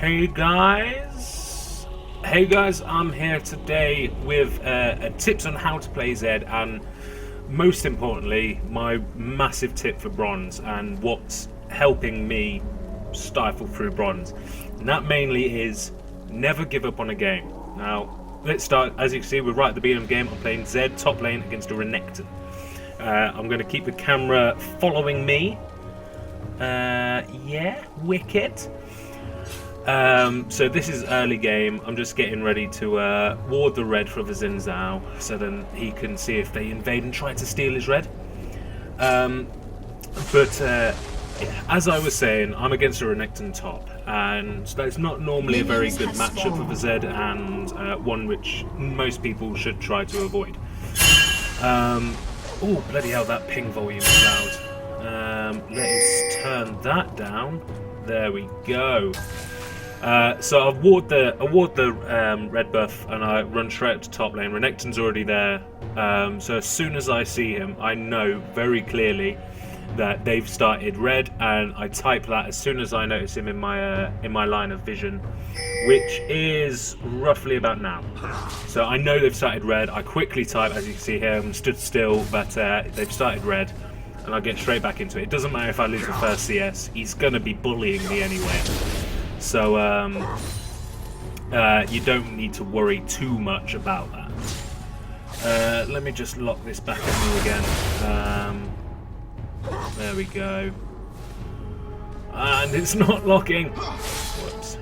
Hey guys! Hey guys, I'm here today with tips on how to play Zed, and most importantly, my massive tip for bronze and what's helping me stifle through bronze. And that mainly is never give up on a game. Now, let's start. As you can see, we're right at the beginning of the game. I'm playing Zed top lane against a Renekton. I'm going to keep the camera following me. Yeah, wicked. So this is early game. I'm just getting ready to ward the red for the Xin Zhao, so then he can see if they invade and try to steal his red. Yeah, as I was saying, I'm against a Renekton top, and that's not normally a very good matchup for the Zed, and one which most people should try to avoid. Oh, bloody hell, that ping volume is loud. Let's turn that down. There we go. So I ward the red buff and I run straight up to top lane. Renekton's already there, so as soon as I see him, I know very clearly that they've started red, and I type that as soon as I notice him in my line of vision, which is roughly about now. So I know they've started red. I quickly type, as you can see here, I'm stood still, but they've started red, and I'll get straight back into it. It doesn't matter if I lose the first CS, he's gonna be bullying me anyway. So you don't need to worry too much about that. Let me just lock this back at me again. There we go. And it's not locking. Whoops.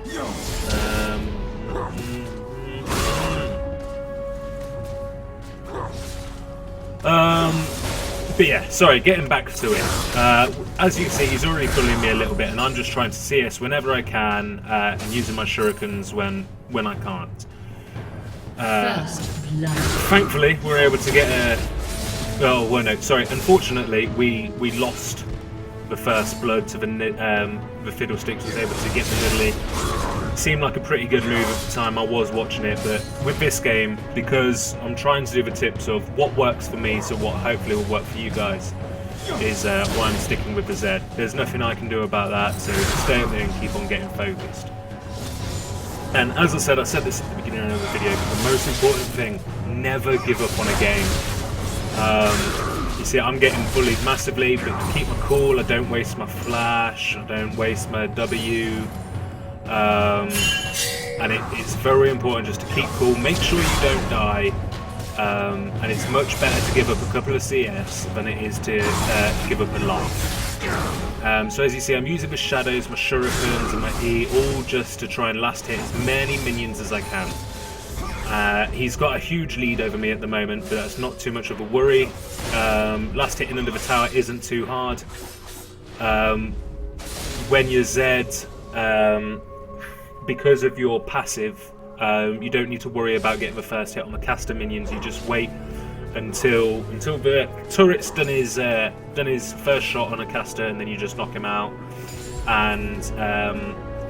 But yeah, sorry, getting back to it. As you can see, he's already bullying me a little bit, and I'm just trying to CS whenever I can, and using my shurikens when I can't. Thankfully, we're able to get a... Oh, well, no, sorry. Unfortunately, we lost the first blood to the Fiddlesticks was able to get the Nidalee. Seemed like a pretty good move at the time I was watching it, but with this game, because I'm trying to do the tips of what works for me, so what hopefully will work for you guys, is why I'm sticking with the Zed. There's nothing I can do about that, so stay up there and keep on getting focused. And as I said this at the beginning of the video, the most important thing, never give up on a game. You see, I'm getting bullied massively, but to keep my cool, I don't waste my flash, I don't waste my W, and it's very important just to keep cool, make sure you don't die, and it's much better to give up a couple of CS than it is to give up a life. So as you see, I'm using the shadows, my shurikens, and my E, all just to try and last hit as many minions as I can. He's got a huge lead over me at the moment, but that's not too much of a worry. Last hitting under the tower isn't too hard. When you're Zed, because of your passive, you don't need to worry about getting the first hit on the caster minions. You just wait until the turret's done his first shot on a caster, and then you just knock him out. And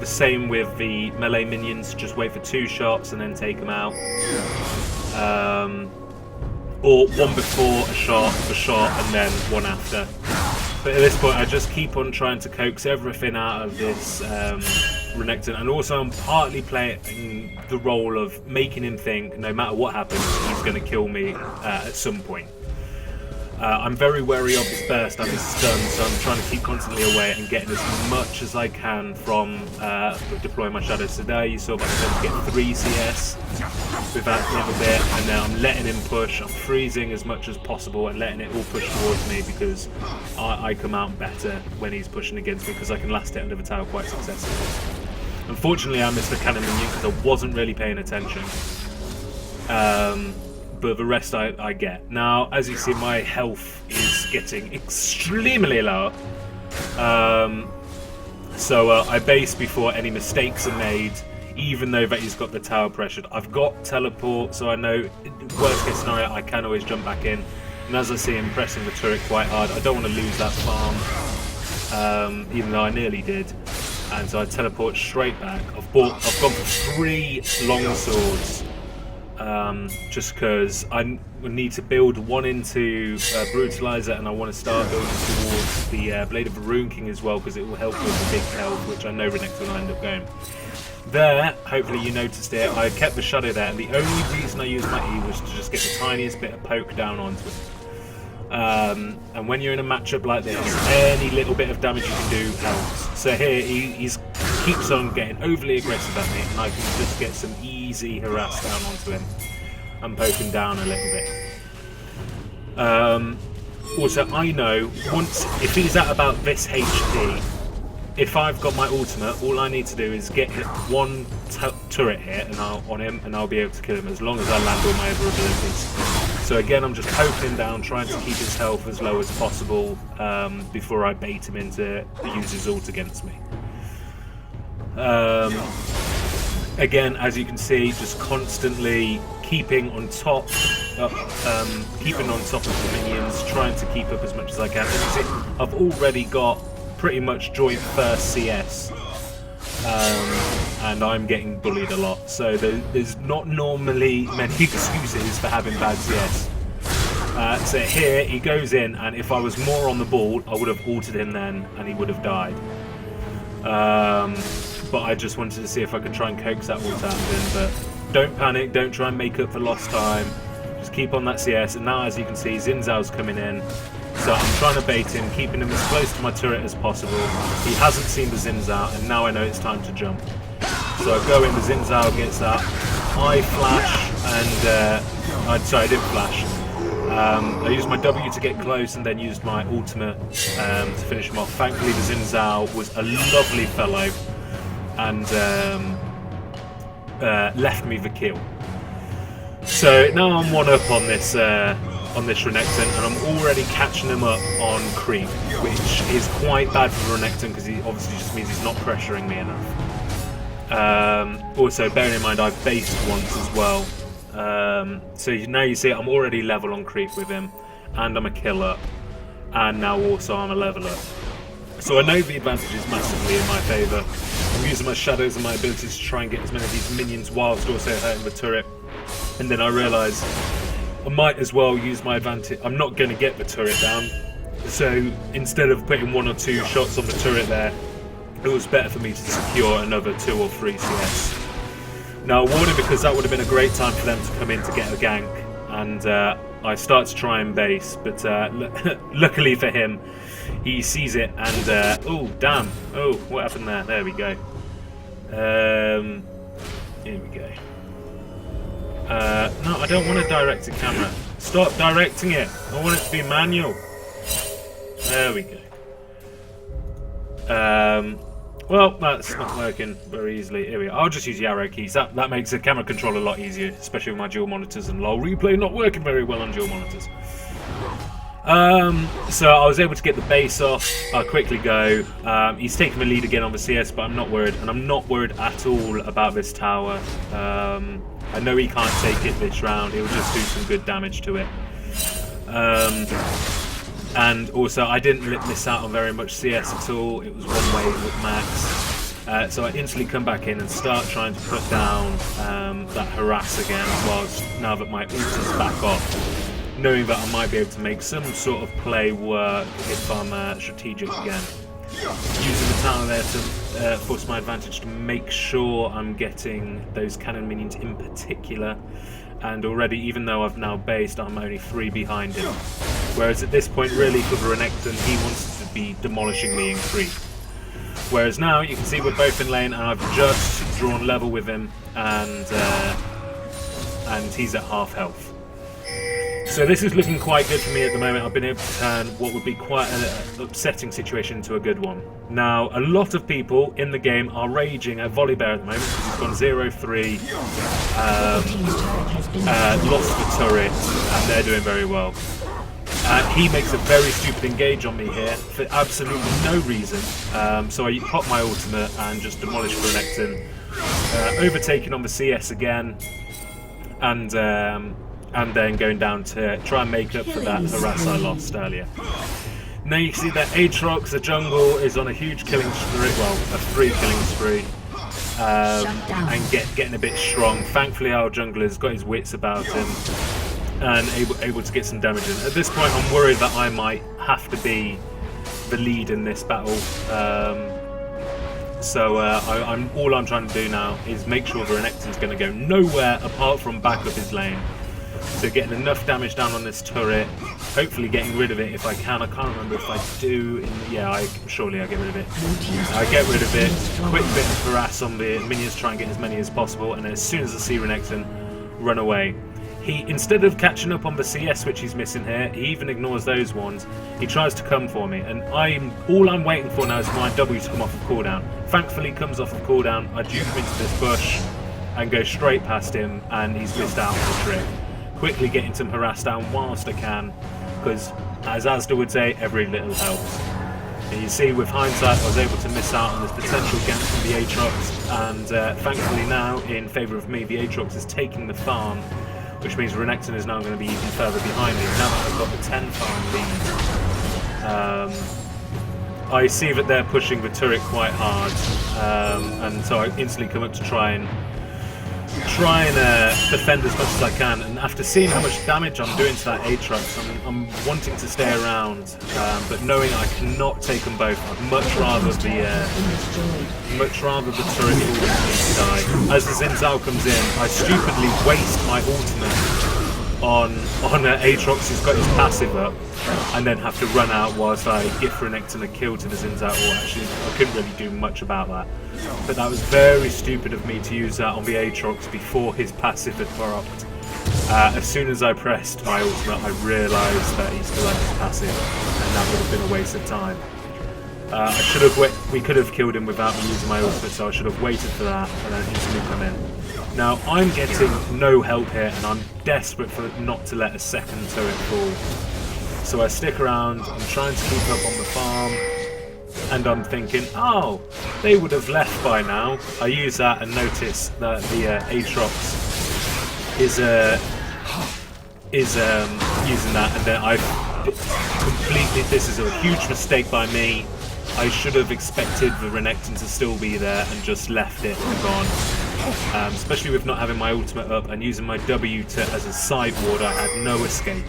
the same with the melee minions, just wait for 2 shots and then take them out. Or one before a shot, and then one after. But at this point, I just keep on trying to coax everything out of this Renekton, and also I'm partly playing the role of making him think no matter what happens, he's going to kill me at some point. I'm very wary of his burst and his stun, so I'm trying to keep constantly away and getting as much as I can from deploying my shadows. So there you saw myself get 3 CS with that little bit, and now I'm letting him push. I'm freezing as much as possible and letting it all push towards me, because I come out better when he's pushing against me, because I can last it under the tower quite successfully. Unfortunately, I missed the cannon minion because I wasn't really paying attention. But the rest I get. Now, as you see, my health is getting extremely low. So I base before any mistakes are made, even though that he's got the tower pressured. I've got teleport, so I know worst case scenario I can always jump back in. And as I see him pressing the turret quite hard, I don't want to lose that farm, even though I nearly did. And so I teleport straight back. I've gone for 3 long swords. Just because I need to build one into Brutalizer, and I want to start building towards the Blade of the Rune King as well, because it will help with the big health, which I know Renekton will end up going. There, hopefully you noticed it, I kept the shadow there, and the only reason I used my E was to just get the tiniest bit of poke down onto it. And when you're in a matchup like this, any little bit of damage you can do helps. So here, he keeps on getting overly aggressive at me, and I can just get some easy harass down onto him and poke him down a little bit. Also, I know, if he's at about this HP, if I've got my ultimate, all I need to do is get one turret hit on him, and I'll be able to kill him as long as I land all my other abilities. So again, I'm just poking him down, trying to keep his health as low as possible before I bait him into use his ult against me. Again, as you can see, just constantly keeping on top of the minions, trying to keep up as much as I can. As you see, I've already got pretty much joint first CS, and I'm getting bullied a lot, so there's not normally many excuses for having bad CS. So here he goes in, and if I was more on the ball, I would have ulted him then and he would have died, but I just wanted to see if I could try and coax that ult out of him. But don't panic, don't try and make up for lost time, just keep on that CS. And now, as you can see, Xin Zhao's coming in. So I'm trying to bait him, keeping him as close to my turret as possible. He hasn't seen the Xin Zhao, and now I know it's time to jump. So I go in, the Xin Zhao gets that. I flash, and sorry, I didn't flash. I used my W to get close, and then used my ultimate to finish him off. Thankfully, the Xin Zhao was a lovely fellow, and left me the kill. So now I'm 1-up on this Renekton, and I'm already catching him up on creep, which is quite bad for the Renekton because he obviously just means he's not pressuring me enough. Also, bearing in mind I've based once as well, so now you see I'm already level on creep with him, and I'm a killer, and now also I'm a level up. So I know the advantage is massively in my favour. I'm using my shadows and my abilities to try and get as many of these minions whilst also hurting the turret, and then I realise I might as well use my advantage. I'm not going to get the turret down, so instead of putting 1 or 2 shots on the turret there, it was better for me to secure another 2 or 3 CS. Now, warning, because that would have been a great time for them to come in to get a gank, and I start to try and base, but luckily for him, he sees it, and oh damn, oh, what happened there? There we go. Here we go. No, I don't want a directed camera. Stop directing it. I want it to be manual. There we go. Well, that's not working very easily. Here we go. I'll just use the arrow keys. That makes the camera control a lot easier, especially with my dual monitors, and LOL replay not working very well on dual monitors. So I was able to get the base off. I'll quickly go. He's taking the lead again on the CS, but I'm not worried, and I'm not worried at all about this tower. I know he can't take it this round. It will just do some good damage to it. And also, I didn't miss out on very much CS at all. It was 1 wave with max. So I instantly come back in and start trying to put down that harass again, whilst now that my ult is back off, knowing that I might be able to make some sort of play work if I'm strategic again. Using the tower there to force my advantage to make sure I'm getting those cannon minions in particular. And already, even though I've now based, I'm only 3 behind him. Whereas at this point, really, for the Renekton, he wants to be demolishing me in creep. Whereas now, you can see we're both in lane, and I've just drawn level with him, and he's at half health. So this is looking quite good for me at the moment. I've been able to turn what would be quite an upsetting situation into a good one. Now, a lot of people in the game are raging at Volibear at the moment because he's gone 0-3, lost the turret, and they're doing very well. He makes a very stupid engage on me here for absolutely no reason. So I pop my ultimate and just demolish Renekton, overtaking on the CS again, and then going down to try and make up for that harass I lost earlier. Now you can see that Aatrox, the jungle, is on a huge killing spree, well, a 3 killing spree, and getting a bit strong. Thankfully our jungler's got his wits about him and able to get some damage in. At this point I'm worried that I might have to be the lead in this battle. So all I'm trying to do now is make sure the Renekton's going to go nowhere apart from back up his lane. So getting enough damage down on this turret, hopefully getting rid of it if I can. I can't remember if I do. Surely I get rid of it. I get rid of it, quick bit of harass on the minions, try and get as many as possible, and then as soon as I see Renekton, run away. He, instead of catching up on the CS which he's missing here, he even ignores those ones. He tries to come for me, and all I'm waiting for now is for my W to come off of cooldown. Thankfully he comes off of cooldown, I dupe him into this bush and go straight past him, and he's missed out on the trick. Quickly getting some harass down whilst I can, because as Asda would say, every little helps. And you see, with hindsight, I was able to miss out on this potential gank from the Aatrox, and thankfully now, in favour of me, the Aatrox is taking the farm, which means Renekton is now going to be even further behind me. Now that I've got the 10 farm lead, I see that they're pushing the turret quite hard, and so I instantly come up to try and defend as much as I can. And after seeing how much damage I'm doing to that Aatrox, I'm wanting to stay around, but knowing I cannot take them both, I'd much rather the turret all die. As the Xin comes in, I stupidly waste my ultimate on Aatrox who's got his passive up, and then have to run out whilst I give Renekton a kill to the Xin Zhao. Or actually, I couldn't really do much about that. But that was very stupid of me to use that on the Aatrox before his passive had dropped. As soon as I pressed my ultimate, I realised that he still had his passive, and that would have been a waste of time. We could have killed him without me using my ultimate, so I should have waited for that and then instantly come in. Now I'm getting no help here, and I'm desperate for not to let a second turret fall. So I stick around, I'm trying to keep up on the farm, and I'm thinking, oh, they would have left by now. I use that and notice that the Aatrox is using that, and then this is a huge mistake by me. I should have expected the Renekton to still be there and just left it and gone. Especially with not having my ultimate up and using my W as a side ward, I had no escape.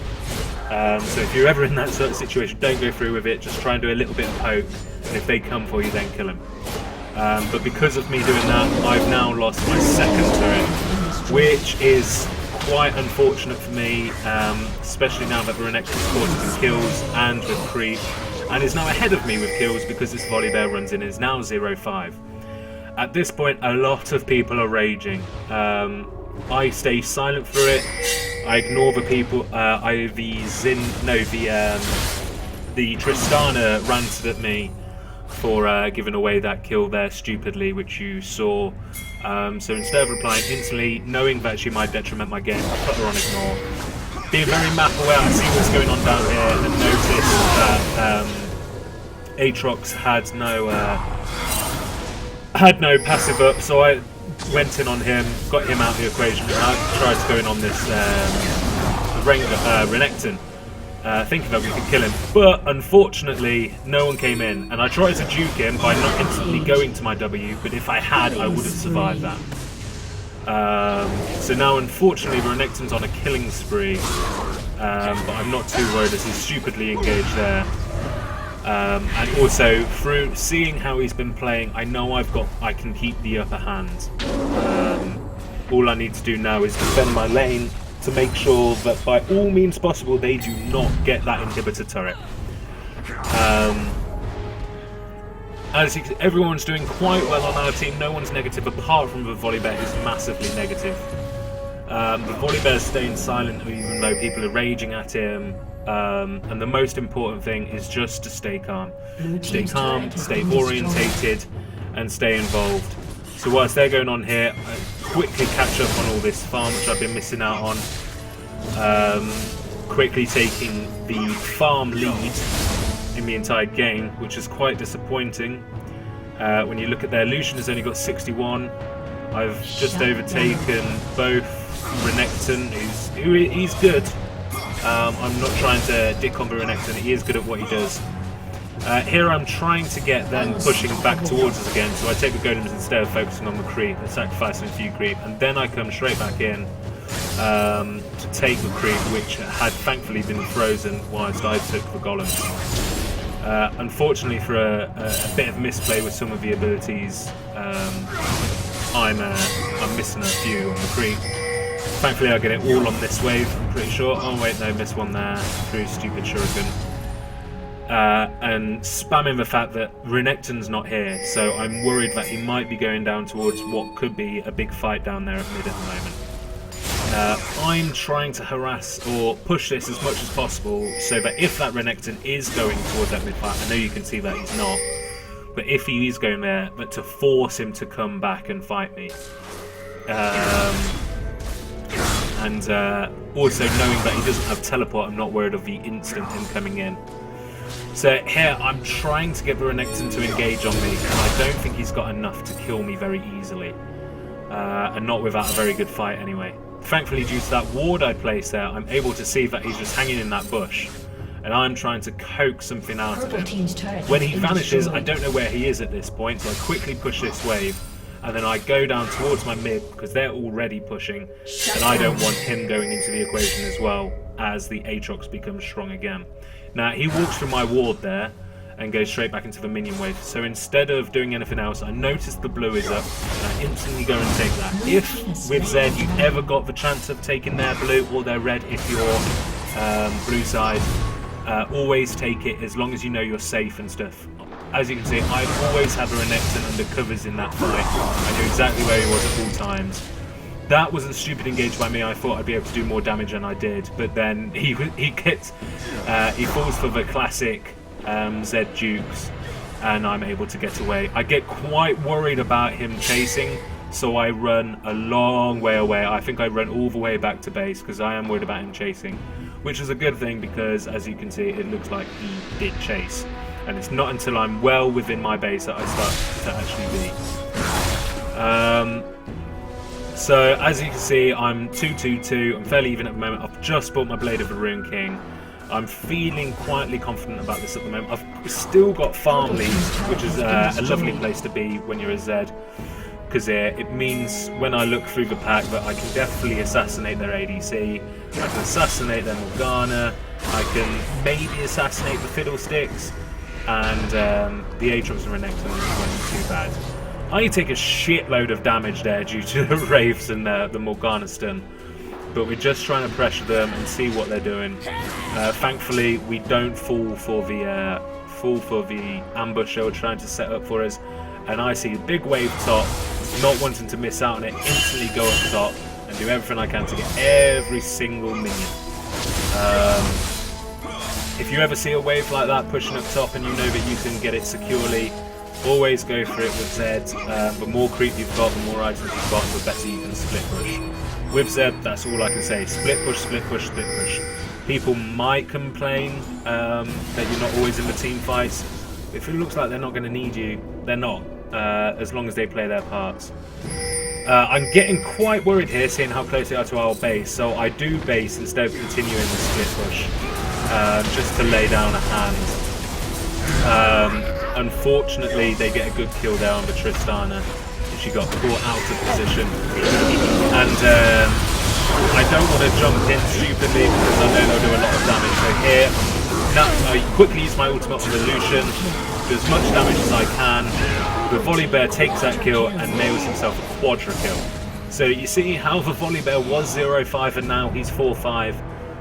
So if you're ever in that sort of situation, don't go through with it, just try and do a little bit of poke, and if they come for you, then kill them. But because of me doing that, I've now lost my second turret, which is quite unfortunate for me, especially now that the Renekton supported some kills and with creep, and is now ahead of me with kills because this Volibear runs in and is now 0-5. At this point, a lot of people are raging. I stay silent for it. I ignore the people. The Tristana ranted at me for giving away that kill there stupidly, which you saw. So instead of replying instantly, knowing that she might detriment my game, I put her on ignore. Being very map aware, I see what's going on down here and notice that Aatrox had no passive up, so I went in on him, got him out of the equation, and I tried to go in on this Renekton, thinking that we could kill him. But unfortunately, no one came in, and I tried to juke him by not instantly going to my W, but if I had, I would have survived that. So now, unfortunately, Renekton's on a killing spree, but I'm not too worried as he's stupidly engaged there. And also, through seeing how he's been playing, I know I can keep the upper hand. All I need to do now is defend my lane to make sure that by all means possible they do not get that inhibitor turret. As you can, everyone's doing quite well on our team. No one's negative apart from the Volibear, who's massively negative. The Volibear's staying silent even though people are raging at him. And the most important thing is just to stay calm. Stay calm, stay orientated, and stay involved. So whilst they're going on here, I quickly catch up on all this farm which I've been missing out on. Quickly taking the farm lead in the entire game, which is quite disappointing. When you look at their Lucian has only got 61. I've just overtaken both Renekton, he's good. I'm not trying to dick on Renekton, he is good at what he does. Here I'm trying to get them pushing back towards us again, so I take the golems instead of focusing on the creep and sacrificing a few creep, and then I come straight back in to take the creep, which had thankfully been frozen whilst I took the golems. Unfortunately, for a bit of misplay with some of the abilities, I'm missing a few on the creep. Thankfully, I get it all on this wave, I'm pretty sure. Oh wait, no, missed one there through stupid shuriken. And spamming the fact that Renekton's not here, so I'm worried that he might be going down towards what could be a big fight down there at mid at the moment. I'm trying to harass or push this as much as possible so that if that Renekton is going towards that mid fight, I know you can see that he's not, but if he is going there, but to force him to come back and fight me. And also knowing that he doesn't have teleport, I'm not worried of the instant him coming in. So here I'm trying to get the Renekton to engage on me, and I don't think he's got enough to kill me very easily. And not without a very good fight anyway. Thankfully, due to that ward I placed there, I'm able to see that he's just hanging in that bush. And I'm trying to coax something out of him. When he vanishes, I don't know where he is at this point, so I quickly push this wave. And then I go down towards my mid, because they're already pushing. And I don't want him going into the equation as well, as the Aatrox becomes strong again. Now, he walks through my ward there, and goes straight back into the minion wave. So instead of doing anything else, I notice the blue is up, and I instantly go and take that. If, with Zed, you've ever got the chance of taking their blue or their red if you're blue side, always take it as long as you know you're safe and stuff. As you can see, I've always had a Renekton under covers in that fight. I knew exactly where he was at all times. That was a stupid engage by me. I thought I'd be able to do more damage than I did, but then he falls for the classic Zed Dukes, and I'm able to get away. I get quite worried about him chasing, so I run a long way away. I think I run all the way back to base because I am worried about him chasing, which is a good thing because, as you can see, it looks like he did chase, and it's not until I'm well within my base that I start to actually beat. So as you can see, I'm 2-2-2. I'm fairly even at the moment. I've just bought my Blade of the Rune King. I'm feeling quietly confident about this at the moment. I've still got farm leads, which is a lovely place to be when you're a Zed, because it means when I look through the pack that I can definitely assassinate their ADC, I can assassinate their Morgana, I can maybe assassinate the Fiddlesticks, and the Aatrox and Renekton wasn't too bad. I take a shitload of damage there due to the Wraiths and the Morgana stun. But we're just trying to pressure them and see what they're doing. Thankfully, we don't fall for the ambush they were trying to set up for us. And I see a big wave top, not wanting to miss out on it, instantly go up top and do everything I can to get every single minion. If you ever see a wave like that pushing up top and you know that you can get it securely, always go for it with Zed. The more creep you've got, the more items you've got, the better you can split push. With Zed, that's all I can say. Split push, split push, split push. People might complain that you're not always in the team fights. If it looks like they're not going to need you, they're not, as long as they play their parts. I'm getting quite worried here, seeing how close they are to our base, so I do base instead of continuing the split push, just to lay down a hand. Unfortunately, they get a good kill there on the Tristana. She got caught out of position, and I don't want to jump in stupidly because I know they'll do a lot of damage. So here, I quickly use my ultimate on the Lucian, do as much damage as I can. The Volibear takes that kill and nails himself a quadra kill. So you see how the Volibear was 0-5 and now he's 4-5.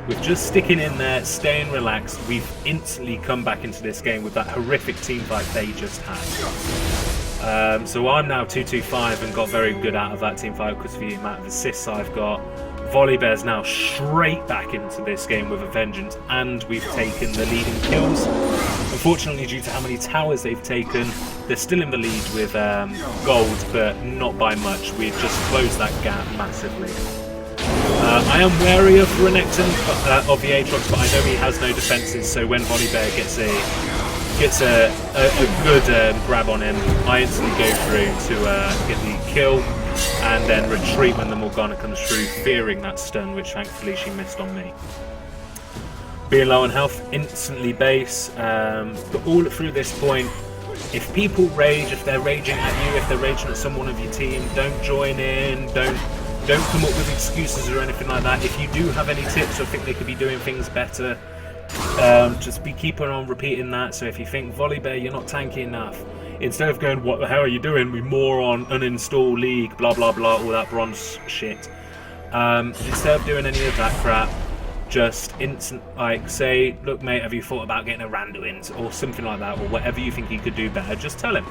With just sticking in there, staying relaxed, we've instantly come back into this game with that horrific team fight they just had. So I'm now 2-2-5 and got very good out of that team fight because of the amount of assists I've got. Volibear's now straight back into this game with a vengeance, and we've taken the leading kills. Unfortunately, due to how many towers they've taken, they're still in the lead with gold, but not by much. We've just closed that gap massively. I am wary of Renekton, of the Aatrox, but I know he has no defences, so when Volibear gets a good grab on him, I instantly go through to get the kill, and then retreat when the Morgana comes through, fearing that stun, which thankfully she missed on me. Being low on health, instantly base, but all through this point, if people rage, if they're raging at you, if they're raging at someone of your team, don't join in, don't come up with excuses or anything like that. If you do have any tips or think they could be doing things better, Just be keeping on repeating that. So if you think Volibear, you're not tanky enough, instead of going, what the hell are you doing, we moron, uninstall league, blah blah blah, all that bronze shit. Instead of doing any of that crap, just say, look mate, have you thought about getting a Randuin's or something like that, or whatever you think he could do better, just tell him.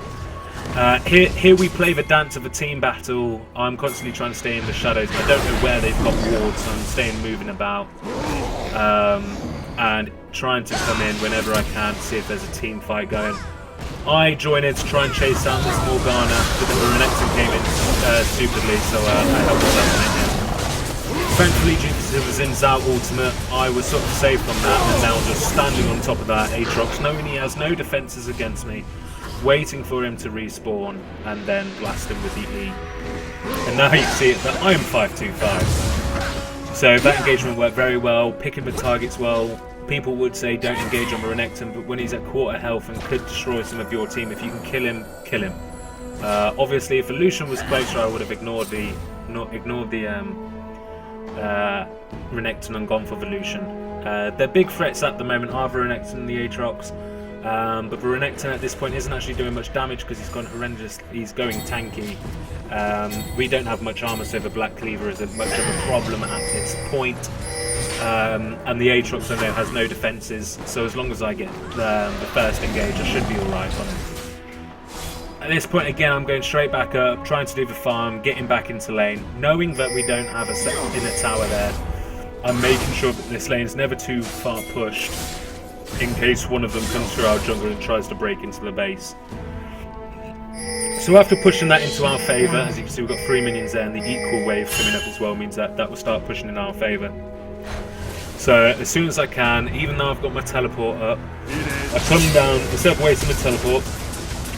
Here we play the dance of a team battle. I'm constantly trying to stay in the shadows. I don't know where they've got wards, so I'm staying moving about. And trying to come in whenever I can to see if there's a team fight going. I join in to try and chase down this Morgana, but then the Renekton came in stupidly, so I helped myself in it. Thankfully, due to the Xin Zhao ultimate, I was sort of safe from that, and now just standing on top of that Aatrox, knowing he has no defences against me, waiting for him to respawn, and then blast him with the E. And now you see it that I'm 525. So that engagement worked very well, picking the targets well. People would say don't engage on Renekton, but when he's at quarter health and could destroy some of your team, if you can kill him, kill him. Obviously, if a Lucian was closer, I would have ignored the Renekton and gone for the Lucian. Their big threats at the moment are the Renekton and the Aatrox, but the Renekton at this point isn't actually doing much damage because he's gone horrendous. He's going tanky. We don't have much armor, so the Black Cleaver isn't much of a problem at this point. And the Aatrox I know has no defences, so as long as I get the first engage, I should be alright on him. At this point again, I'm going straight back up, trying to do the farm, getting back into lane, knowing that we don't have a inner tower there. I'm making sure that this lane is never too far pushed, in case one of them comes through our jungle and tries to break into the base. So after pushing that into our favour, as you can see we've got 3 minions there, and the equal wave coming up as well means that will start pushing in our favour. So as soon as I can, even though I've got my teleport up, I come down, instead of wasting my teleport,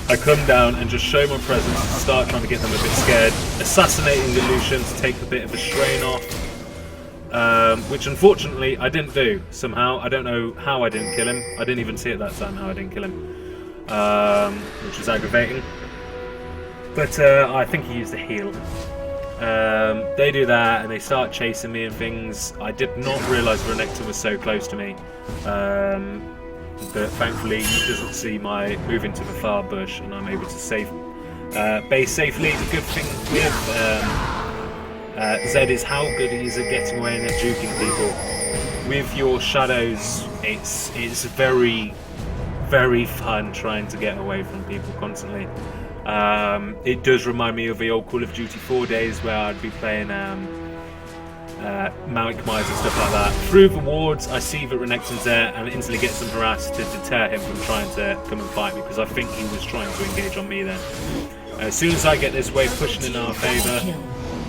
I come down and just show my presence and start trying to get them a bit scared, assassinating the Lucian to take a bit of the strain off, which unfortunately I didn't do somehow. I don't know how I didn't kill him. I didn't even see it that time how I didn't kill him, which was aggravating. But I think he used a heal. They do that and they start chasing me and things. I did not realise Renekton was so close to me. But thankfully he doesn't see my move into the far bush and I'm able to base safely. The good thing with Zed is how good he is at getting away and at juking people. With your shadows, it's very, very fun trying to get away from people constantly. It does remind me of the old Call of Duty 4 days where I'd be playing Mount Mize and stuff like that. Through the wards, I see that Renekton's there and instantly get some harass to deter him from trying to come and fight me, because I think he was trying to engage on me then. As soon as I get this wave pushing in our favour,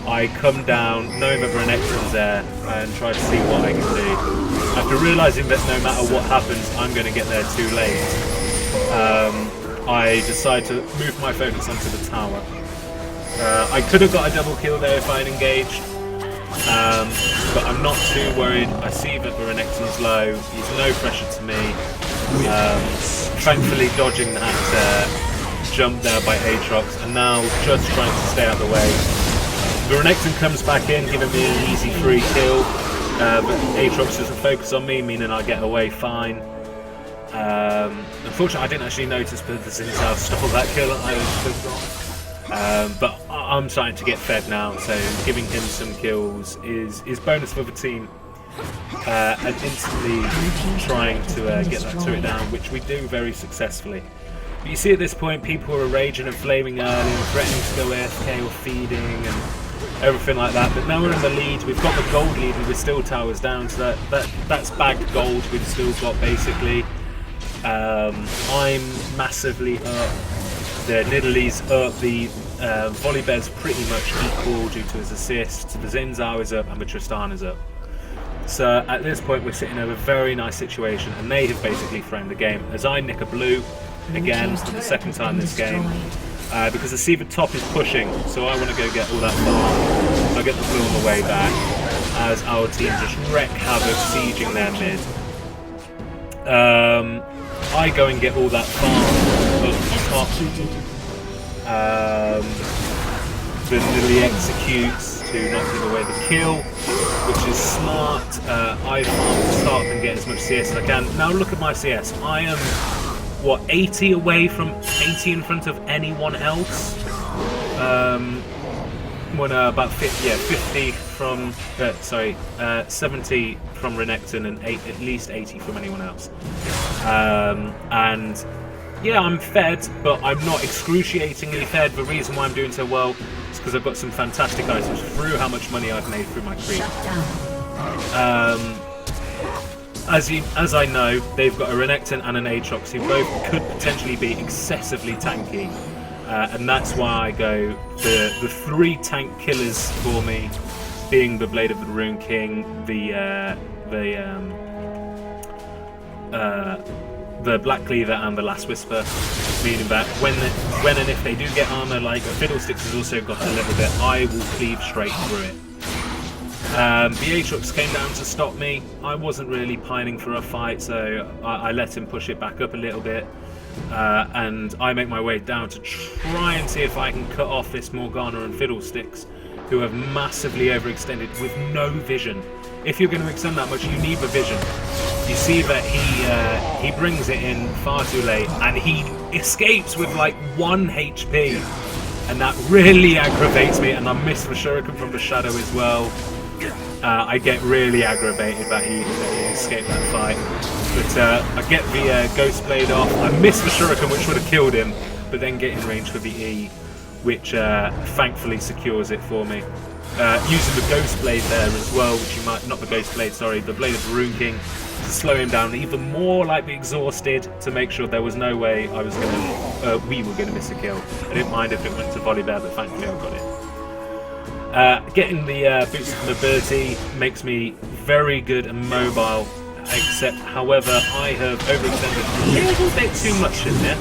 I come down, knowing that Renekton's there, and try to see what I can do. After realising that no matter what happens, I'm going to get there too late, I decide to move my focus onto the tower. I could have got a double kill there if I had engaged, but I'm not too worried. I see that the Renekton's low, he's no pressure to me. Thankfully dodging that jump there by Aatrox, and now just trying to stay out of the way. The Renekton comes back in, giving me an easy free kill, but Aatrox doesn't focus on me, meaning I get away fine. Unfortunately, I didn't actually notice, but the Xin Zhao stole that kill. But I'm starting to get fed now, so giving him some kills is bonus for the team, and instantly trying to get that turret down, which we do very successfully. But you see at this point, people are raging and flaming early and threatening to go AFK or feeding and everything like that. But now we're in the lead. We've got the gold lead, and we're still towers down, so that's bagged gold. We've still got basically. I'm massively up, the Nidalee's up, the Volibear's pretty much equal due to his assists, the Xin Zhao is up and the Tristan is up. So at this point we're sitting in a very nice situation, and they have basically framed the game as I nick a blue again for the second time this game, because I see the top is pushing, so I want to go get all that farm, so I get the blue on the way back as our team just wreak havoc sieging their mid. I go and get all that farm up top. But Lily executes to not give away the kill. which is smart. I farm to start and get as much CS as I can. Now look at my CS. I am, what, 80 away from 80 in front of anyone else. About 50, yeah, 50 from, 70 from Renekton and at least 80 from anyone else. And yeah, I'm fed, but I'm not excruciatingly fed. The reason why I'm doing so well is because I've got some fantastic items through how much money I've made through my creep. As I know, they've got a Renekton and an Aatrox who both could potentially be excessively tanky. And that's why I go the 3 tank killers for me, being the Blade of the Rune King, the Black Cleaver, and the Last Whisper, meaning that when and if they do get armor, like Fiddlesticks has also got a little bit, I will cleave straight through it. The Aatrox came down to stop me. I wasn't really pining for a fight, so I let him push it back up a little bit. And I make my way down to try and see if I can cut off this Morgana and Fiddlesticks, who have massively overextended with no vision. If you're going to extend that much, you need the vision. You see that he brings it in far too late, and he escapes with like 1 HP, and that really aggravates me. And I miss the Shuriken from the shadow as well. I get really aggravated that he escaped that fight. But I get the Ghost Blade off. I miss the Shuriken, which would have killed him, but then get in range for the E, which thankfully secures it for me. Using the Ghost Blade there as well, which you might, not the Ghost Blade, sorry, the Blade of the Rune King, to slow him down even more, like be exhausted, to make sure there was no way we were gonna miss a kill. I didn't mind if it went to Volibear, but thankfully I got it. Getting the boost of mobility makes me very good and mobile, except, however, I have overextended a little bit too much in there,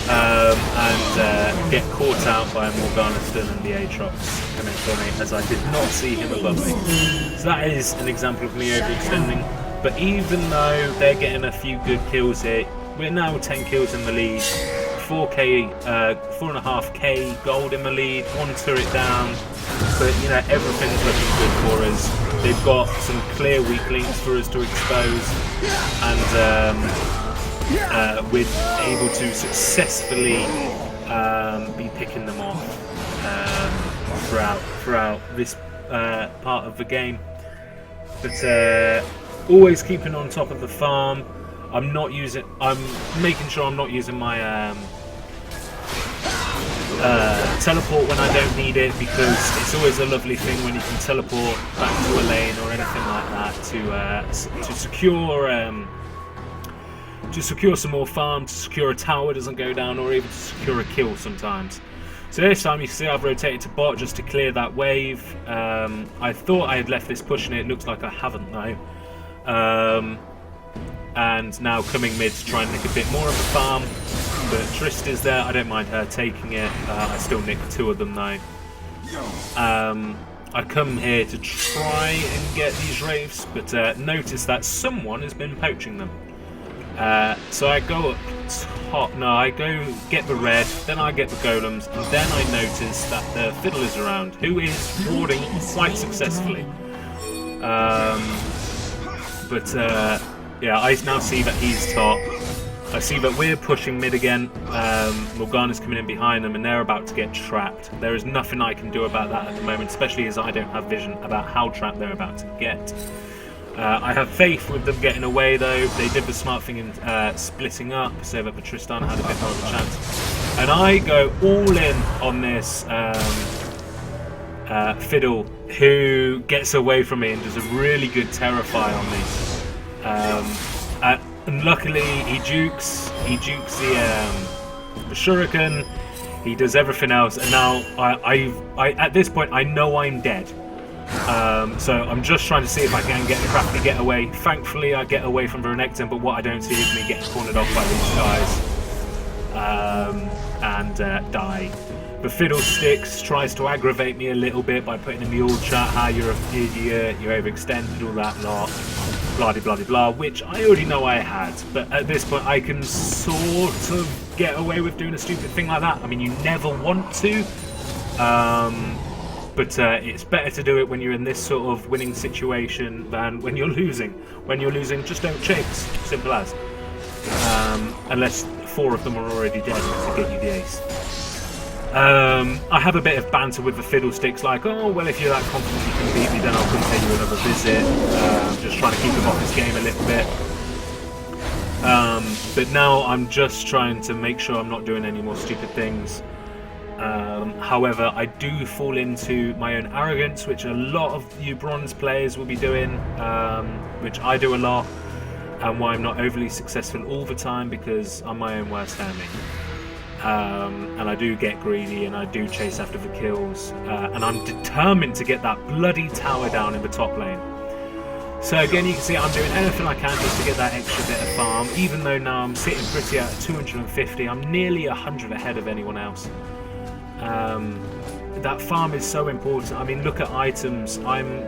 and get caught out by Morganiston and the Aatrox coming for me, as I did not see him above me. So that is an example of me overextending, but even though they're getting a few good kills here, we're now 10 kills in the lead, 4.5k gold in the lead, 1 turret down, but you know, everything's looking good for us. They've got some clear weak links for us to expose, and we're able to successfully be picking them off throughout this part of the game. But always keeping on top of the farm. I'm making sure I'm not using my teleport when I don't need it, because it's always a lovely thing when you can teleport back to a lane or anything like that to secure some more farm, to secure a tower doesn't go down, or even to secure a kill sometimes. So this time you see I've rotated to bot just to clear that wave. I thought I had left this pushing it looks like I haven't though. And now coming mid to try and nick a bit more of the farm. But Trist is there, I don't mind her taking it. I still nick 2 of them though. I come here to try and get these wraiths, but notice that someone has been poaching them. So I go up top, no, I go get the red, then I get the golems, and then I notice that the fiddle is around, who is warding quite successfully. Yeah, I now see that he's top. I see that we're pushing mid again. Morgana's coming in behind them and they're about to get trapped. There is nothing I can do about that at the moment, especially as I don't have vision about how trapped they're about to get. I have faith with them getting away though. They did the smart thing in splitting up so that the Tristan had a bit more of a chance. And I go all in on this Fiddle, who gets away from me and does a really good Terrify on me. And luckily he jukes the Shuriken, he does everything else, and now I at this point I know I'm dead. So I'm just trying to see if I can get a crafty getaway. Thankfully I get away from the Renekton, but what I don't see is me getting cornered off by these guys and die. The Fiddlesticks tries to aggravate me a little bit by putting in the all chat how you're an idiot, you're overextended, all that lot, blah de blah de blah, which I already know I had, but at this point I can sort of get away with doing a stupid thing like that. I mean, you never want to, But it's better to do it when you're in this sort of winning situation than when you're losing. When you're losing, just don't chase. Simple as. Unless 4 of them are already dead to get you the ace. I have a bit of banter with the fiddlesticks, like, oh, well, if you're that confident you can beat me, then I'll come pay you another visit. Just trying to keep him off his game a little bit. But now I'm just trying to make sure I'm not doing any more stupid things. However, I do fall into my own arrogance, which a lot of you bronze players will be doing, which I do a lot, and why I'm not overly successful all the time, because I'm my own worst enemy. And I do get greedy and I do chase after the kills, and I'm determined to get that bloody tower down in the top lane. So again, you can see I'm doing anything I can just to get that extra bit of farm, even though now I'm sitting pretty at 250. I'm nearly 100 ahead of anyone else. That farm is so important. I mean, look at items. I'm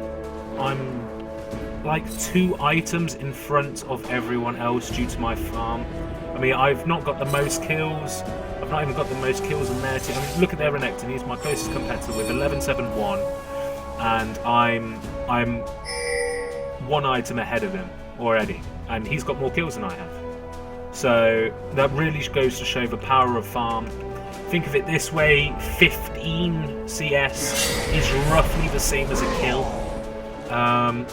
like 2 items in front of everyone else due to my farm. I mean, I've not got the most kills. I've not even got the most kills on their team. I mean, look at their Renekton. He's my closest competitor with 11-7-1, and I'm 1 item ahead of him already, and he's got more kills than I have. So that really goes to show the power of farm. Think of it this way: 15 CS is roughly the same as a kill.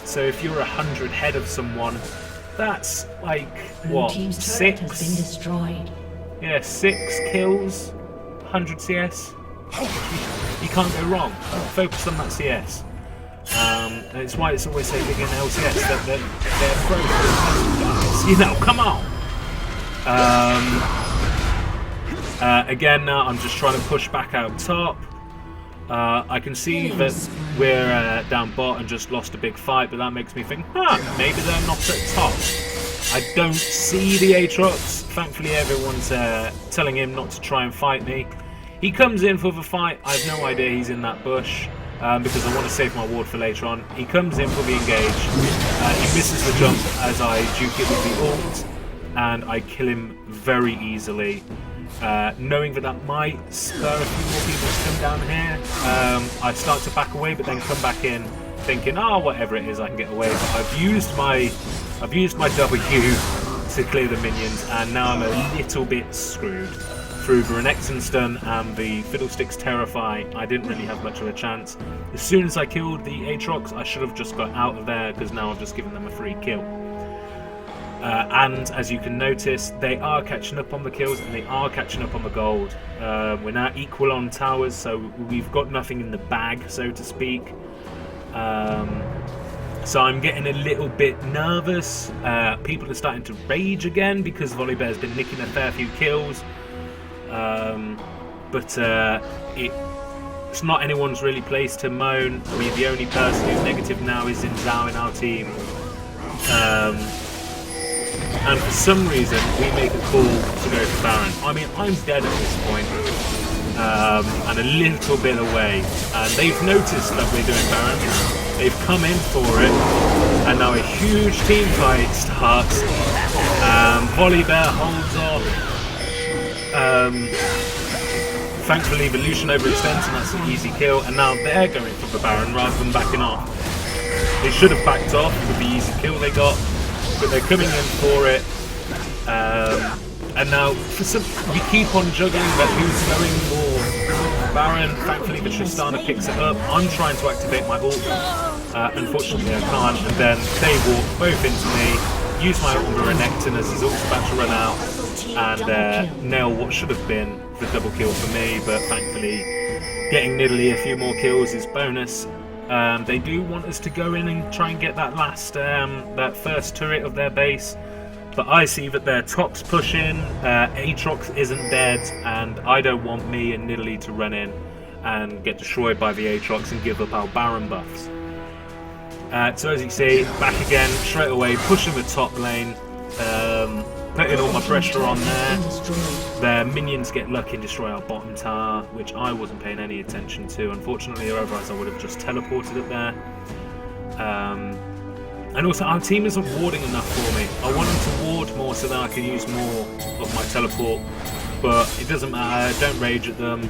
So if you're 100 ahead of someone, that's like what, 6? Has been destroyed. Yeah, 6 kills, 100 CS. You can't go wrong. Focus on that CS. And it's why it's always so big in LCS that they're pro guys. You know, come on. Again, now I'm just trying to push back out top. I can see that we're down bot and just lost a big fight, but that makes me think, maybe they're not at top. I don't see the Aatrox. Thankfully, everyone's telling him not to try and fight me. He comes in for the fight. I have no idea he's in that bush because I want to save my ward for later on. He comes in for the engage. He misses the jump as I duke it with the ult, and I kill him very easily. Knowing that might spur a few more people to come down here, I start to back away, but then come back in, thinking, whatever it is, I can get away. But I've used my W to clear the minions, and now I'm a little bit screwed. Through the Renekton stun and the Fiddlesticks Terrify, I didn't really have much of a chance. As soon as I killed the Aatrox, I should have just got out of there, because now I've just given them a free kill. And as you can notice, they are catching up on the kills and they are catching up on the gold. We're now equal on towers, so we've got nothing in the bag, so to speak. So I'm getting a little bit nervous. People are starting to rage again because Volibear's been nicking a fair few kills. But it's not anyone's really place to moan. I mean, the only person who's negative now is Zhao in our team. And for some reason, we make a call to go for Baron. I mean, I'm dead at this point, and a little bit away. And they've noticed that we're doing Baron. They've come in for it, and now a huge team fight starts. Volibear holds off. Thankfully, the Lucian overextends, and that's an easy kill. And now they're going for the Baron rather than backing off. They should have backed off with the easy kill they got, but they're coming in for it. And now we keep on juggling that who's going more Baron. Thankfully the Tristana picks it up. I'm trying to activate my ult. Unfortunately I can't, and then they walk both into me, use my ult on the Renekton as his ult's about to run out, and nail what should have been the double kill for me, but thankfully getting Nidalee a few more kills is bonus. They do want us to go in and try and get that last, that first turret of their base, but I see that their top's pushing, Aatrox isn't dead, and I don't want me and Nidalee to run in and get destroyed by the Aatrox and give up our Baron buffs. So as you see, back again, straight away, pushing the top lane, putting all my pressure on there. Their minions get lucky and destroy our bottom tower, which I wasn't paying any attention to, unfortunately, or otherwise I would have just teleported up there. And also, our team isn't warding enough for me. I want them to ward more so that I can use more of my teleport, but it doesn't matter, don't rage at them.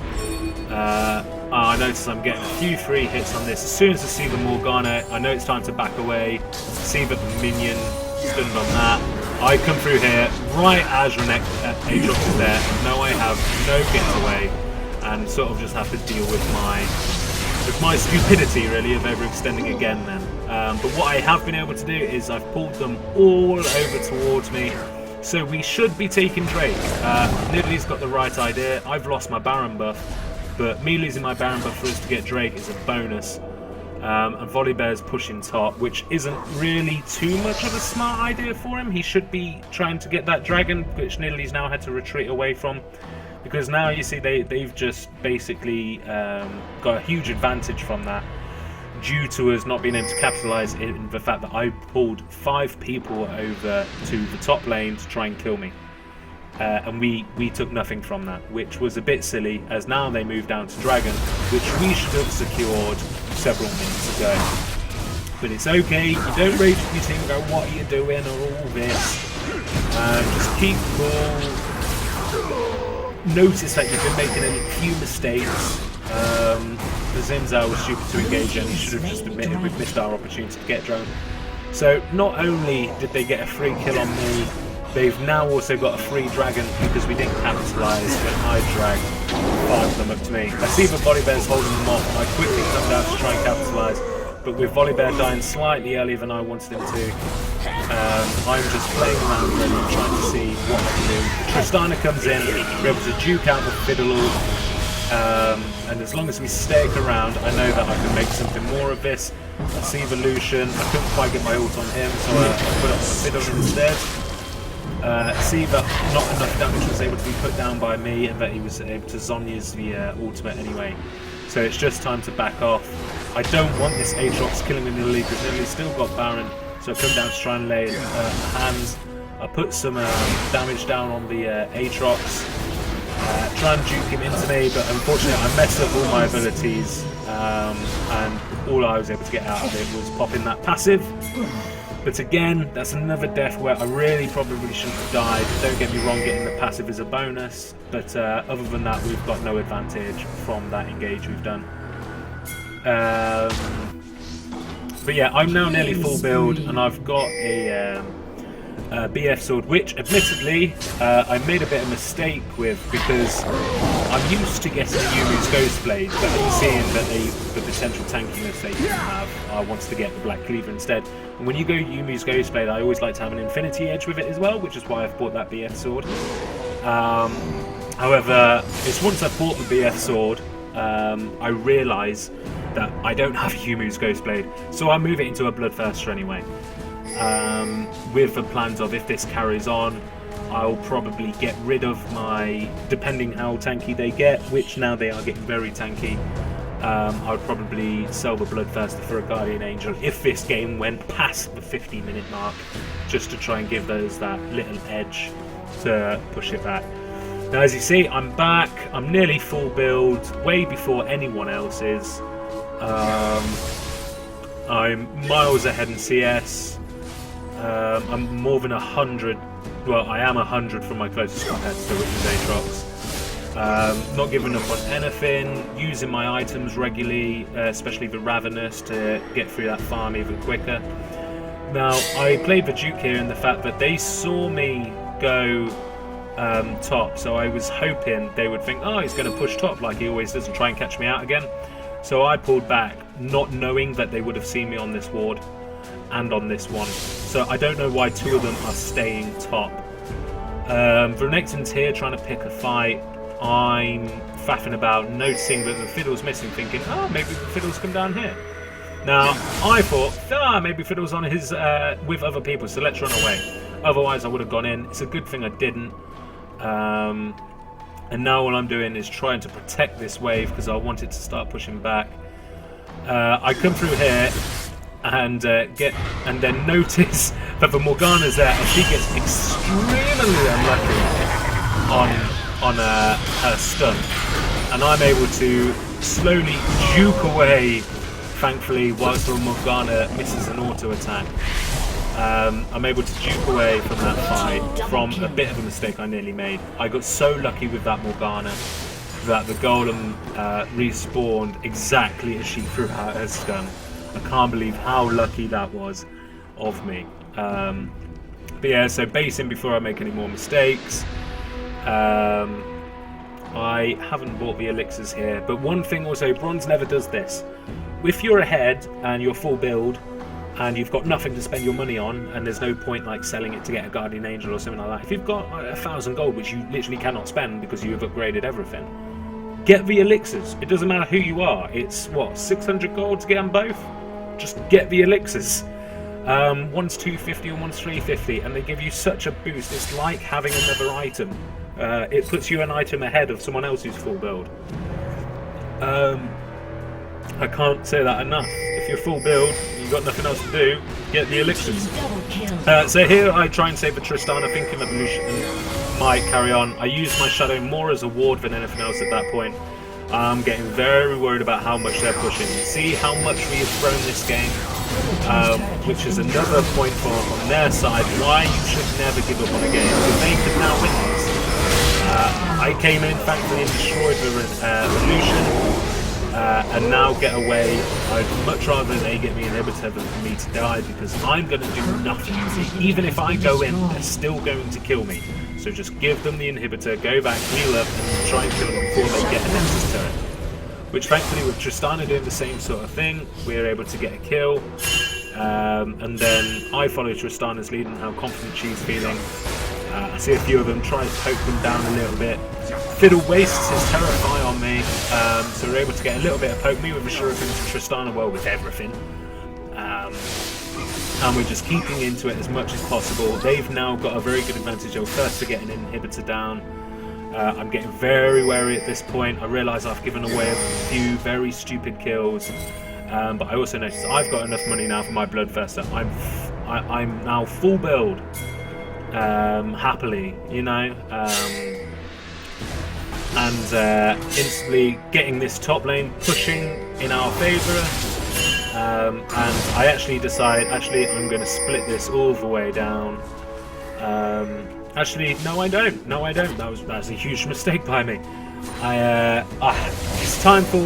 I notice I'm getting a few free hits on this. As soon as I see the Morgana, I know it's time to back away. See that the minion stunned on that. I come through here right as Aatrox is there. No, I have no getaway, and sort of just have to deal with my stupidity, really, of overextending again then. But what I have been able to do is I've pulled them all over towards me. So we should be taking Drake. Nidalee's got the right idea. I've lost my Baron buff, but me losing my Baron buff for us to get Drake is a bonus. And Volibear's pushing top, which isn't really too much of a smart idea for him. He should be trying to get that dragon, which Nidalee's now had to retreat away from. Because now you see they've just basically got a huge advantage from that, due to us not being able to capitalise in the fact that I pulled 5 people over to the top lane to try and kill me. And we took nothing from that, which was a bit silly, as now they move down to Dragon, which we should have secured several minutes ago. But it's okay, you don't rage with your team and go, what are you doing, or all this. Just keep cool. Notice that you've been making a few mistakes. The Zinzao was stupid to engage, and he should have just admitted we've missed our opportunity to get drone. So not only did they get a free kill on me, they've now also got a free dragon because we didn't capitalise when I dragged 5 of them up to me. I see the Volibear's holding them off, and I quickly come down to try and capitalise, but with Volibear dying slightly earlier than I wanted him to, I'm just playing around really and trying to see what I can do. Tristana comes in, we're able to duke out the Fiddle, and as long as we stay around, I know that I can make something more of this. I see Evolution, I couldn't quite get my ult on him, so I put it on the Fiddle instead. See that not enough damage was able to be put down by me, and that he was able to Zonya's the ultimate anyway. So it's just time to back off. I don't want this Aatrox killing me in the league, because Nidalee's still got Baron, so I come down to try and lay hands. I put some damage down on the Aatrox, try and duke him into me, but unfortunately I messed up all my abilities, and all I was able to get out of it was popping that passive. But again, that's another death where I really probably shouldn't have died. Don't get me wrong, getting the passive is a bonus, but other than that, we've got no advantage from that engage we've done. But yeah, I'm now nearly full build, and I've got a BF sword, which admittedly I made a bit of a mistake with, because I'm used to getting Yumu's Ghostblade, but I'm seeing that the potential tankiness they can have, I wanted to get the Black Cleaver instead. And when you go Yumu's Ghostblade, I always like to have an Infinity Edge with it as well, which is why I've bought that BF sword. However, it's once I bought the BF sword, I realise that I don't have Yumu's Ghostblade, so I move it into a Bloodthirster anyway. With the plans of, if this carries on, I'll probably get rid of my, depending how tanky they get, which now they are getting very tanky, I would probably sell the Bloodthirster for a Guardian Angel if this game went past the 50-minute mark, just to try and give those that little edge to push it back. Now, as you see, I'm back, I'm nearly full build, way before anyone else is. I'm miles ahead in CS. I'm more than 100, well, I am 100 from my closest competitor, which is Aatrox. Not giving up on anything, using my items regularly, especially the Ravenous, to get through that farm even quicker. Now, I played the Duke here in the fact that they saw me go top, so I was hoping they would think, oh, he's going to push top like he always does and try and catch me out again. So I pulled back, not knowing that they would have seen me on this ward and on this one. So I don't know why 2 of them are staying top. Renekton's here trying to pick a fight. I'm faffing about, noticing that the Fiddle's missing, thinking, oh, maybe the Fiddle's come down here. Now, I thought, maybe Fiddle's on his, with other people, so let's run away. Otherwise, I would have gone in. It's a good thing I didn't. And now all I'm doing is trying to protect this wave, because I wanted to start pushing back. I come through here and then notice that the Morgana's there, and she gets extremely unlucky on her stun, and I'm able to slowly juke away, thankfully, whilst the Morgana misses an auto attack. I'm able to juke away from that fight, from a bit of a mistake I nearly made. I got so lucky with that Morgana. that the golem respawned exactly as she threw out her stun. I can't believe how lucky that was of me. But yeah, so basing before I make any more mistakes. I haven't bought the elixirs here, but one thing also, bronze never does this. If you're ahead and you're full build and you've got nothing to spend your money on, and there's no point like selling it to get a guardian angel or something like that, if you've got 1,000 gold which you literally cannot spend because you have upgraded everything, get the elixirs. It doesn't matter who you are. It's what, 600 gold to get them both? Just get the elixirs. One's 250 and one's 350, and they give you such a boost. It's like having another item. It puts you an item ahead of someone else who's full build. I can't say that enough. If you're full build, you've got nothing else to do, get the elixirs. So here I try and save a Tristana, thinking evolution might carry on. I use my shadow more as a ward than anything else at that point. I'm getting very worried about how much they're pushing. See how much we have thrown this game, which is another point on their side why you should never give up on a game, because they could now win this. I came in thankfully and destroyed the Revolution, and now get away. I'd much rather they get me an inhibitor than for me to die, because I'm going to do nothing. Even if I go in, they're still going to kill me. So just give them the inhibitor, go back, heal up, and try and kill them before they get a Nexus turret. Which thankfully with Tristana doing the same sort of thing, we were able to get a kill. And then I follow Tristana's lead and how confident she's feeling. I see a few of them, try to poke them down a little bit. Fiddle wastes his Terrify on me, so we're able to get a little bit of poke. Me with the Shuriken to Tristana, well, with everything. And we're just keeping into it as much as possible. They've now got a very good advantage over first to get an inhibitor down. I'm getting very wary at this point. I realise I've given away a few very stupid kills. But I also noticed I've got enough money now for my Bloodthirster. I'm now full build. Happily, you know, and instantly getting this top lane pushing in our favour, and I actually decide, I'm going to split this all the way down. Actually, no I don't, that's a huge mistake by me. It's time for,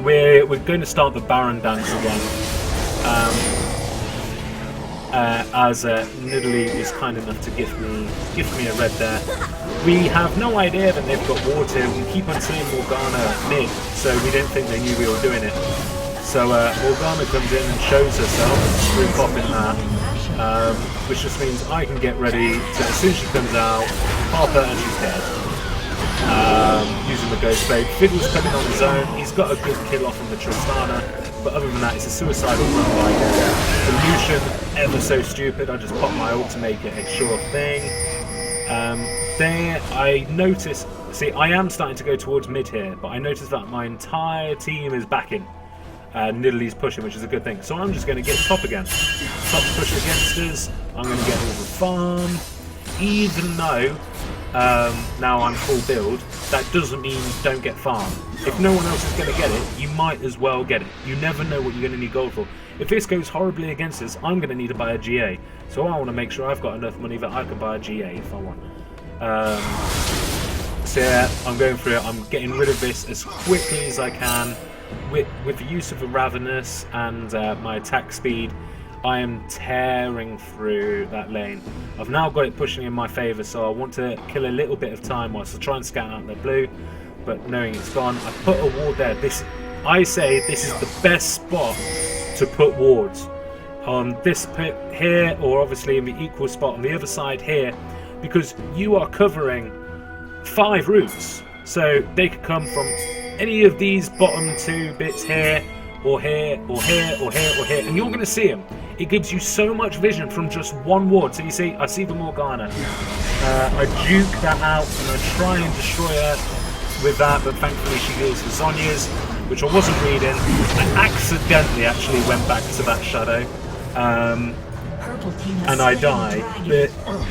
we're going to start the Baron dance again. As Nidalee was kind enough to gift me a red there. We have no idea that they've got ward here. We keep on seeing Morgana mid, so we don't think they knew we were doing it. So Morgana comes in and shows herself through popping that, which just means I can get ready to, as soon as she comes out, pop her and she's dead. Using the Ghost Blade. Fiddle's coming on his own. He's got a good kill off on the Tristana, but other than that, it's a suicidal run by Solution. Ever so stupid. I just pop my ult to make it a sure thing. There, I notice. See, I am starting to go towards mid here, but I notice that my entire team is backing. Nidalee's pushing, which is a good thing. So I'm just going to get top again. Top push against us. I'm going to get all the farm, even though. Now I'm full build, that doesn't mean don't get farm. If no one else is going to get it, you might as well get it. You never know what you're going to need gold for. If this goes horribly against us, I'm going to need to buy a GA. So I want to make sure I've got enough money that I can buy a GA if I want. So yeah, I'm going through it. I'm getting rid of this as quickly as I can. With the use of a Ravenous and my attack speed, I am tearing through that lane. I've now got it pushing in my favour, so I want to kill a little bit of time whilst I try and scout out the blue, but knowing it's gone, I put a ward there. I say this is the best spot to put wards. On this pit here, or obviously in the equal spot on the other side here, because you are covering 5 routes. So they could come from any of these bottom 2 bits here, or here, or here, or here, or here, and you're going to see them. It gives you so much vision from just one ward. So you see, I see the Morgana. I juke that out and I try and destroy her with that, but thankfully she heals the Zhonya's, which I wasn't reading. I accidentally actually went back to that shadow, and I die. But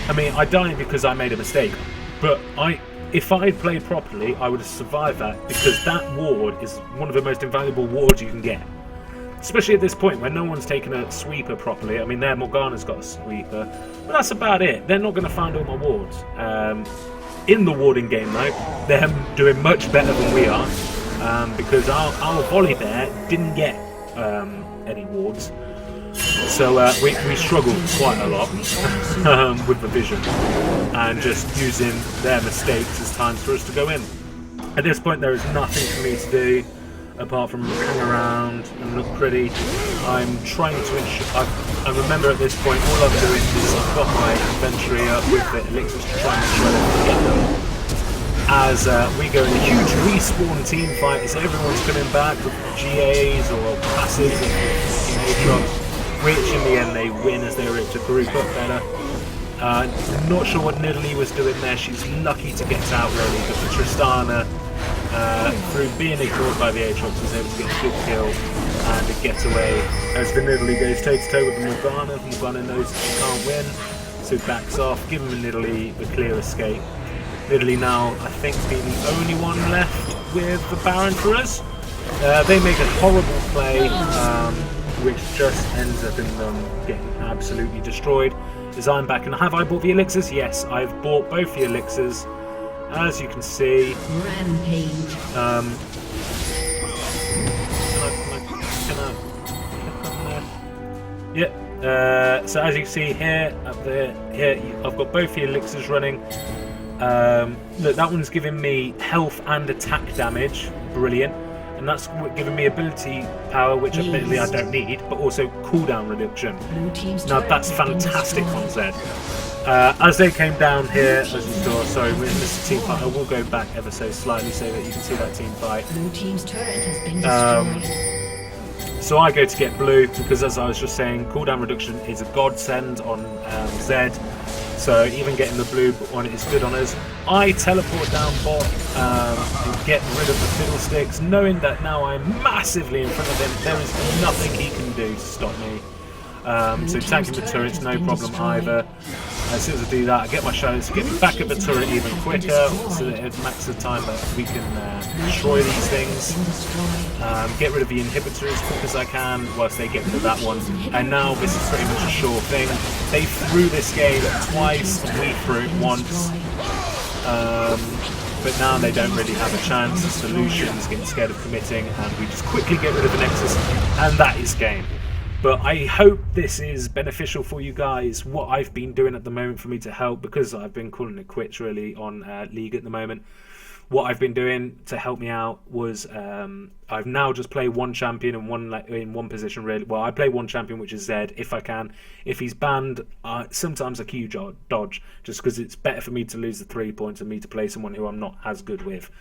I mean, I died because I made a mistake. But if I had played properly, I would have survived that, because that ward is one of the most invaluable wards you can get. Especially at this point when no one's taken a sweeper properly. I mean, Morgana's got a sweeper, but that's about it. They're not going to find all my wards. In the warding game though, they're doing much better than we are, because our volley there didn't get any wards. So we struggled quite a lot with the vision and just using their mistakes as times for us to go in. At this point there is nothing for me to do apart from hang around and look pretty. I'm trying to ensure... I remember at this point all I'm doing is I've got my inventory up with the elixirs to try and make sure I don't get them. As we go in a huge respawn team fight as everyone's coming back with GAs or passives and drops, which in the end they win as they were able to group up better. Not sure what Nidalee was doing there. She's lucky to get out really, but for Tristana, through being ignored by the Aatrox, was able to get a good kill and a getaway as the Nidalee goes toe to toe with the Morgana. Morgana knows that she can't win, so backs off, giving the Nidalee the clear escape. Nidalee now, I think, being the only one left with the Baron for us. They make a horrible play, which just ends up in them getting absolutely destroyed. As I'm back, and have I bought the elixirs? Yes, I've bought both the elixirs. As you can see, Rampage. Yeah. So as you can see here, up there, here I've got both the elixirs running. Look, that one's giving me health and attack damage, brilliant, and that's giving me ability power, which admittedly I don't need, but also cooldown reduction. Now that's fantastic on Zed. As they came down here, as you saw, sorry, we're in this team fight. I will go back ever so slightly so that you can see that team fight. Blue team's turret has been destroyed. So I go to get blue because, as I was just saying, cooldown reduction is a godsend on Zed. So even getting the blue one is good on us. I teleport down bot and get rid of the fiddlesticks, knowing that now I'm massively in front of him. There is nothing he can do to stop me. So tanking the turret's no problem either. As soon as I do that, I get my shadows to get back at the turret even quicker, so that it maxes the time that we can destroy these things. Get rid of the inhibitor as quick as I can, whilst they get rid of that one. And now this is pretty much a sure thing. They threw this game twice, and we threw it once. But now they don't really have a chance. The solution's getting scared of committing, and we just quickly get rid of the Nexus, and that is game. But I hope this is beneficial for you guys, what I've been doing at the moment for me to help, because I've been calling it quits really on League at the moment. What I've been doing to help me out was I've now just played one champion and in one position really. Well, I play one champion, which is Zed, if I can. If he's banned, sometimes I queue dodge, just because it's better for me to lose the 3 points and me to play someone who I'm not as good with.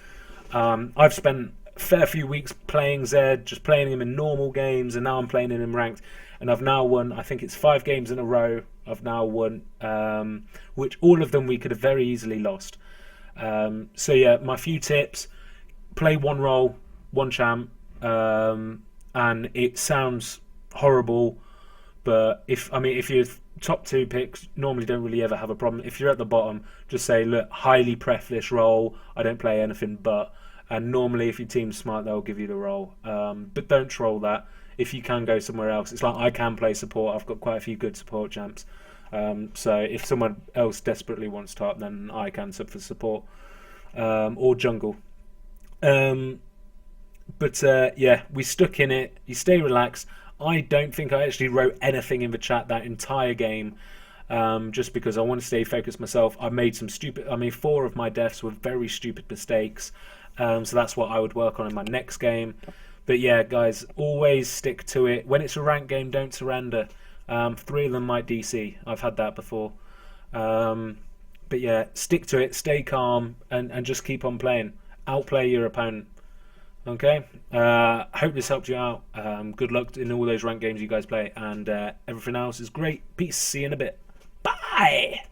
I've spent fair few weeks playing Zed, just playing him in normal games, and now I'm playing him in ranked, and I've now won, I think it's 5 games in a row I've now won, which all of them we could have very easily lost. So yeah, my few tips: play one role, one champ, and it sounds horrible, but if you're top 2 picks, normally don't really ever have a problem. If you're at the bottom, just say, look, highly pref this role, I don't play anything but. And normally if your team's smart, they'll give you the role. But don't troll that. If you can go somewhere else, it's like I can play support. I've got quite a few good support champs. So if someone else desperately wants top, then I can sub for support. Or jungle. But yeah, we stuck in it. You stay relaxed. I don't think I actually wrote anything in the chat that entire game. Just because I want to stay focused myself. I made 4 of my deaths were very stupid mistakes. So that's what I would work on in my next game. But yeah, guys, always stick to it. When it's a ranked game, don't surrender. 3 of them might DC. I've had that before. But yeah, stick to it, stay calm, and just keep on playing. Outplay your opponent. Okay? Hope this helped you out. Good luck in all those ranked games you guys play. And everything else is great. Peace. See you in a bit. Bye!